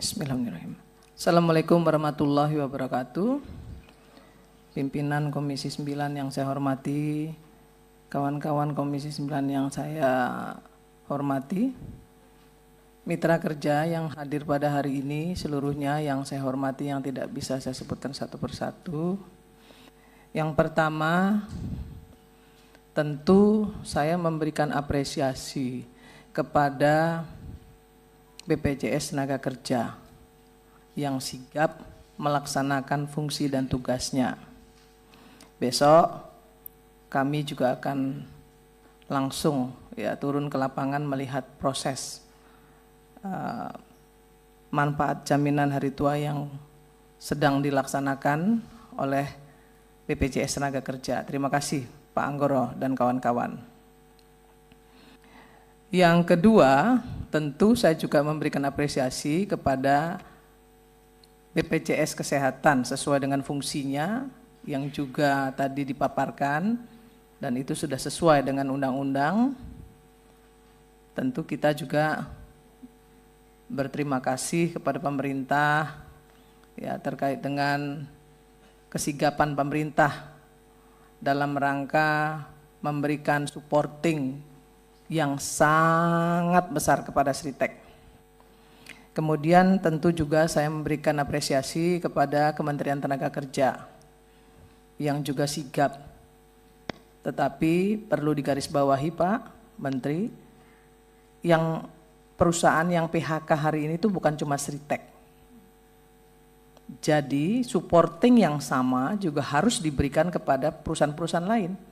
Bismillahirrahmanirrahim. Assalamualaikum warahmatullahi wabarakatuh. Pimpinan Komisi 9 yang saya hormati, kawan-kawan Komisi 9 yang saya hormati, mitra kerja yang hadir pada hari ini seluruhnya yang saya hormati, yang tidak bisa saya sebutkan satu persatu. Yang pertama, tentu saya memberikan apresiasi kepada BPJS Tenaga Kerja yang sigap melaksanakan fungsi dan tugasnya. Besok kami juga akan langsung turun ke lapangan melihat proses manfaat jaminan hari tua yang sedang dilaksanakan oleh BPJS Tenaga Kerja. Terima kasih Pak Anggoro dan kawan-kawan. Yang kedua, tentu saya juga memberikan apresiasi kepada BPJS Kesehatan sesuai dengan fungsinya yang juga tadi dipaparkan dan itu sudah sesuai dengan undang-undang. Tentu kita juga berterima kasih kepada pemerintah terkait dengan kesigapan pemerintah dalam rangka memberikan supporting yang sangat besar kepada Sritek. Kemudian tentu juga saya memberikan apresiasi kepada Kementerian Tenaga Kerja yang juga sigap. Tetapi perlu digarisbawahi Pak Menteri, yang perusahaan yang PHK hari ini itu bukan cuma Sritek. Jadi supporting yang sama juga harus diberikan kepada perusahaan-perusahaan lain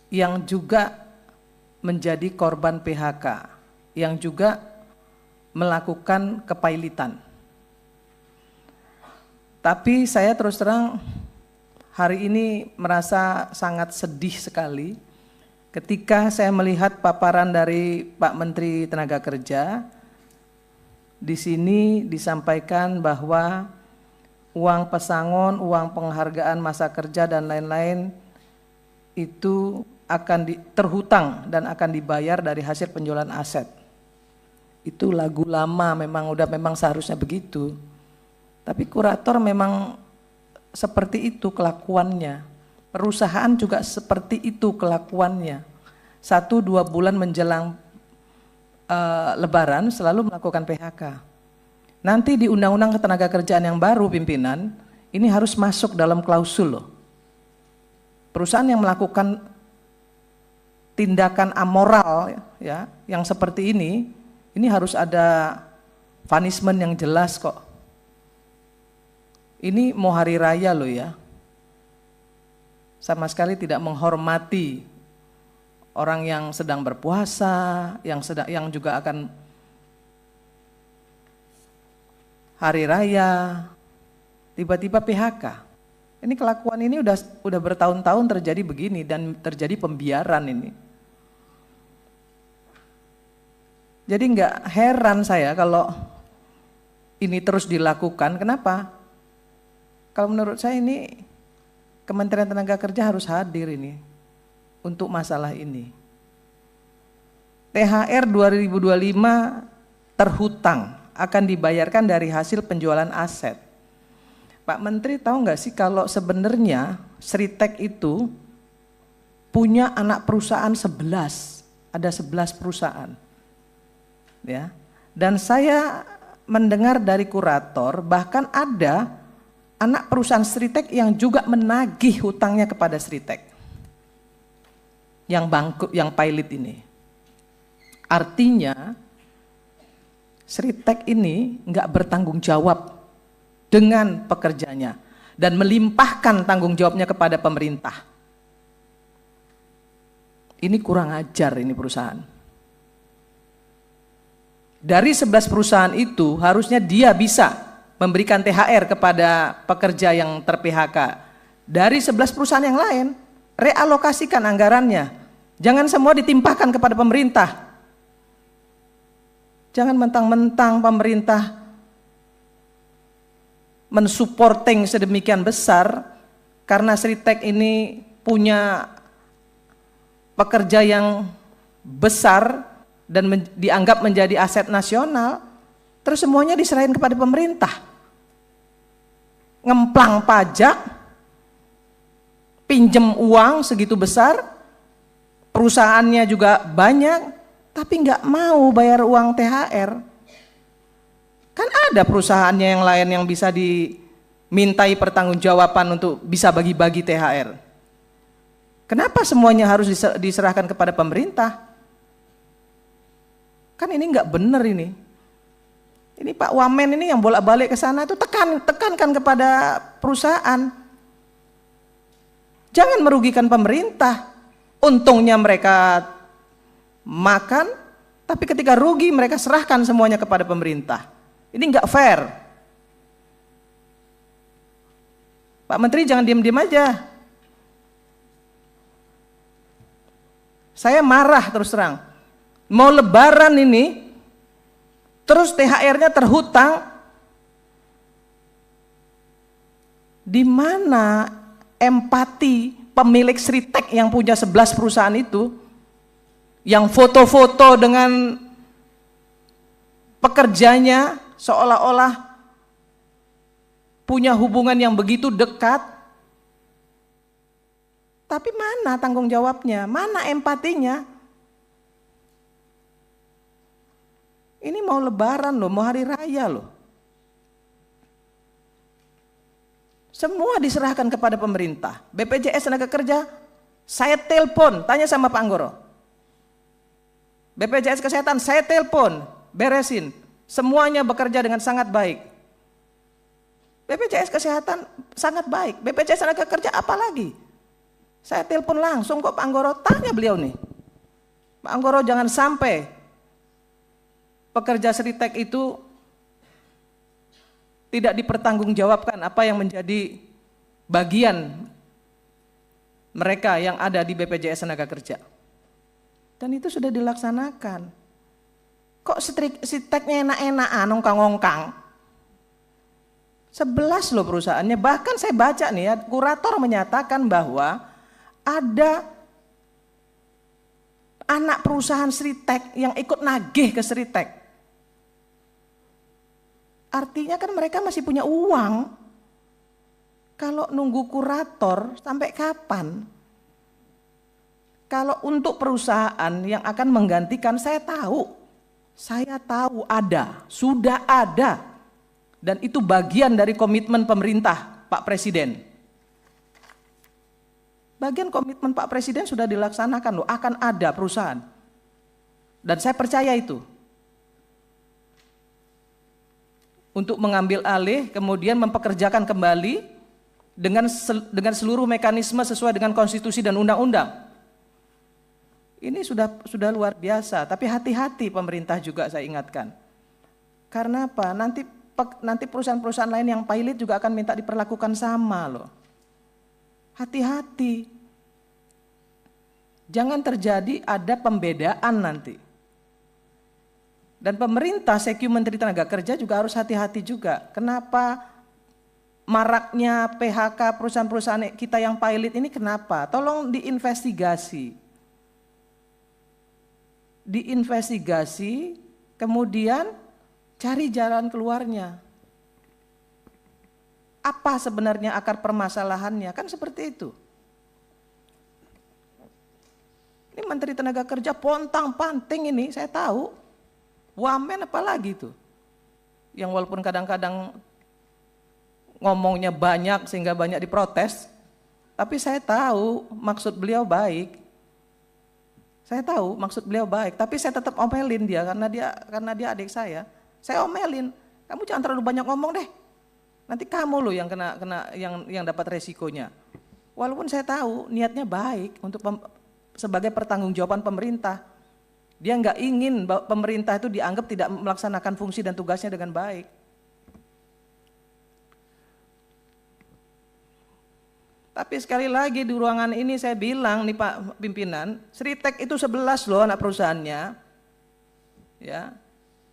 yang juga menjadi korban PHK, yang juga melakukan kepailitan. Tapi saya terus terang hari ini merasa sangat sedih sekali ketika saya melihat paparan dari Pak Menteri Tenaga Kerja. Di sini disampaikan bahwa uang pesangon, uang penghargaan masa kerja dan lain-lain itu akan terhutang dan akan dibayar dari hasil penjualan aset. Itu lagu lama, memang seharusnya begitu. Tapi kurator memang seperti itu kelakuannya. Perusahaan juga seperti itu kelakuannya. 1-2 bulan menjelang Lebaran selalu melakukan PHK. Nanti di Undang-Undang Ketenagakerjaan yang baru pimpinan, ini harus masuk dalam klausul loh. Perusahaan yang melakukan tindakan amoral yang seperti ini harus ada punishment yang jelas kok. Ini mau hari raya loh ya. Sama sekali tidak menghormati orang yang sedang berpuasa, yang juga akan hari raya, tiba-tiba PHK. Ini kelakuan ini udah bertahun-tahun terjadi begini dan terjadi pembiaran ini. Jadi nggak heran saya kalau ini terus dilakukan. Kenapa? Kalau menurut saya ini Kementerian Tenaga Kerja harus hadir ini untuk masalah ini. THR 2025 terhutang akan dibayarkan dari hasil penjualan aset. Pak Menteri tahu nggak sih kalau sebenarnya Sritek itu punya anak perusahaan 11, ada 11 perusahaan. Ya. Dan saya mendengar dari kurator bahkan ada anak perusahaan Sritek yang juga menagih hutangnya kepada Sritek. Yang bangkrut, yang pilot ini. Artinya Sritek ini nggak bertanggung jawab dengan pekerjanya dan melimpahkan tanggung jawabnya kepada pemerintah. Ini kurang ajar ini perusahaan. Dari 11 perusahaan itu harusnya dia bisa memberikan THR kepada pekerja yang ter-PHK. Dari 11 perusahaan yang lain, realokasikan anggarannya. Jangan semua ditimpahkan kepada pemerintah. Jangan mentang-mentang pemerintah mensupporting sedemikian besar karena Sritek ini punya pekerja yang besar dan dianggap menjadi aset nasional, terus semuanya diserahin kepada pemerintah. Ngemplang pajak, pinjem uang segitu besar, perusahaannya juga banyak, tapi nggak mau bayar uang THR. Kan ada perusahaannya yang lain yang bisa dimintai pertanggungjawaban untuk bisa bagi-bagi THR. Kenapa semuanya harus diserahkan kepada pemerintah? Kan ini nggak benar ini. Ini Pak Wamen ini yang bolak-balik ke sana itu tekankan kepada perusahaan. Jangan merugikan pemerintah. Untungnya mereka makan, tapi ketika rugi mereka serahkan semuanya kepada pemerintah. Ini nggak fair. Pak Menteri jangan diam-diam aja. Saya marah terus terang. Mau lebaran ini, terus THR-nya terhutang. Di mana empati pemilik Sritek yang punya 11 perusahaan itu, yang foto-foto dengan pekerjanya seolah-olah punya hubungan yang begitu dekat, tapi mana tanggung jawabnya, mana empatinya? Ini mau lebaran loh, mau hari raya loh. Semua diserahkan kepada pemerintah. BPJS Tenaga Kerja, saya telepon, tanya sama Pak Anggoro. BPJS Kesehatan, saya telepon, beresin. Semuanya bekerja dengan sangat baik. BPJS Kesehatan sangat baik. BPJS Tenaga Kerja apalagi? Saya telepon langsung kok Pak Anggoro, tanya beliau nih. Pak Anggoro jangan sampai pekerja Sritek itu tidak dipertanggungjawabkan apa yang menjadi bagian mereka yang ada di BPJS Tenaga Kerja. Dan itu sudah dilaksanakan. Kok Sriteknya enak-enakan, ongkang-ongkang? 11 loh perusahaannya, bahkan saya baca nih ya, kurator menyatakan bahwa ada anak perusahaan Sritek yang ikut nagih ke Sritek. Artinya kan mereka masih punya uang. Kalau nunggu kurator sampai kapan? Kalau untuk perusahaan yang akan menggantikan, saya tahu ada, sudah ada. Dan itu bagian dari komitmen pemerintah Pak Presiden. Bagian komitmen Pak Presiden sudah dilaksanakan loh, akan ada perusahaan. Dan saya percaya itu. Untuk mengambil alih, kemudian mempekerjakan kembali dengan seluruh mekanisme sesuai dengan konstitusi dan undang-undang. Ini sudah luar biasa, tapi hati-hati pemerintah juga saya ingatkan. Karena apa? Nanti perusahaan-perusahaan lain yang pilot juga akan minta diperlakukan sama loh. Hati-hati. Jangan terjadi ada pembedaan nanti. Dan pemerintah, Seku Menteri Tenaga Kerja juga harus hati-hati juga. Kenapa maraknya PHK perusahaan-perusahaan kita yang pilot ini kenapa? Tolong diinvestigasi. Diinvestigasi, kemudian cari jalan keluarnya. Apa sebenarnya akar permasalahannya? Kan seperti itu. Ini Menteri Tenaga Kerja pontang-panting ini, saya tahu. Wamen apalagi itu, yang walaupun kadang-kadang ngomongnya banyak sehingga banyak diprotes, tapi saya tahu maksud beliau baik. Saya tahu maksud beliau baik, tapi saya tetap omelin dia karena dia adik saya. Saya omelin, kamu jangan terlalu banyak ngomong deh. Nanti kamu loh yang yang dapat resikonya. Walaupun saya tahu niatnya baik untuk sebagai pertanggungjawaban pemerintah. Dia nggak ingin pemerintah itu dianggap tidak melaksanakan fungsi dan tugasnya dengan baik. Tapi sekali lagi di ruangan ini saya bilang nih Pak Pimpinan, Sritek itu 11 loh anak perusahaannya. Ya.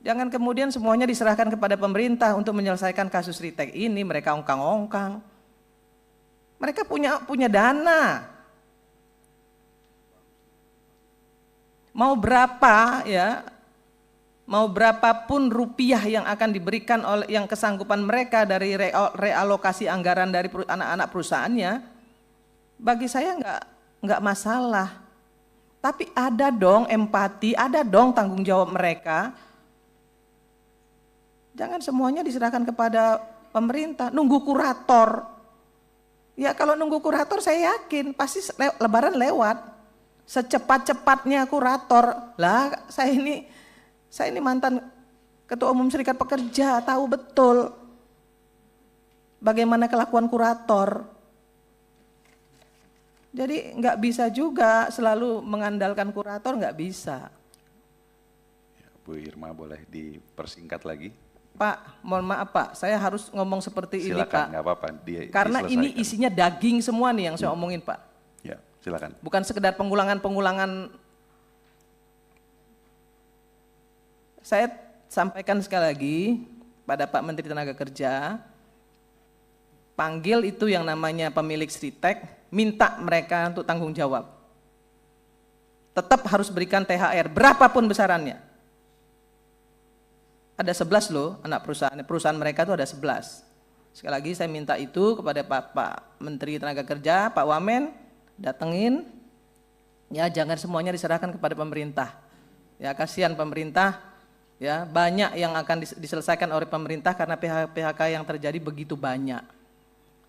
Jangan kemudian semuanya diserahkan kepada pemerintah untuk menyelesaikan kasus Sritek ini, mereka ongkang-ongkang. Mereka punya dana. Mau berapa ya mau berapapun rupiah yang akan diberikan oleh yang kesanggupan mereka dari realokasi anggaran dari anak-anak perusahaannya, bagi saya nggak masalah. Tapi ada dong empati, ada dong tanggung jawab mereka. Jangan semuanya diserahkan kepada pemerintah, nunggu kurator. Ya kalau nunggu kurator saya yakin pasti lebaran lewat. Secepat-cepatnya kurator. Lah saya ini mantan Ketua Umum Serikat Pekerja, tahu betul bagaimana kelakuan kurator. Jadi nggak bisa juga selalu mengandalkan kurator, nggak bisa. Ya, Bu Irma boleh dipersingkat lagi? Pak, mohon maaf Pak, saya harus ngomong seperti silakan, ini Pak. Nggak apa-apa, karena ini isinya daging semua nih yang saya omongin Pak. Ya, silakan. Bukan sekedar pengulangan. Saya sampaikan sekali lagi pada Pak Menteri Tenaga Kerja, panggil itu yang namanya pemilik Sritek, minta mereka untuk tanggung jawab. Tetap harus berikan THR, berapapun besarannya. Ada 11 loh anak perusahaan mereka itu ada 11. Sekali lagi saya minta itu kepada Pak Menteri Tenaga Kerja, Pak Wamen, datengin, ya jangan semuanya diserahkan kepada pemerintah. Ya kasihan pemerintah, ya banyak yang akan diselesaikan oleh pemerintah karena PHK yang terjadi begitu banyak.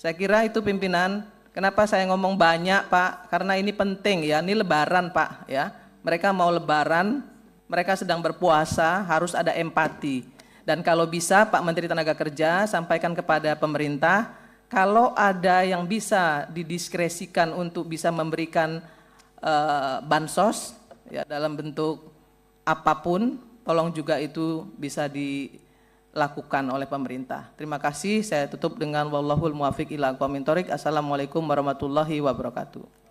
Saya kira itu pimpinan. Kenapa saya ngomong banyak Pak? Karena ini penting ya, ini lebaran Pak ya. Mereka mau lebaran, mereka sedang berpuasa, harus ada empati. Dan kalau bisa Pak Menteri Tenaga Kerja sampaikan kepada pemerintah, kalau ada yang bisa didiskresikan untuk bisa memberikan bansos ya dalam bentuk apapun, tolong juga itu bisa dilakukan oleh pemerintah. Terima kasih, saya tutup dengan wallahul muwaffiq ila aqwamit thoriq. Assalamualaikum warahmatullahi wabarakatuh.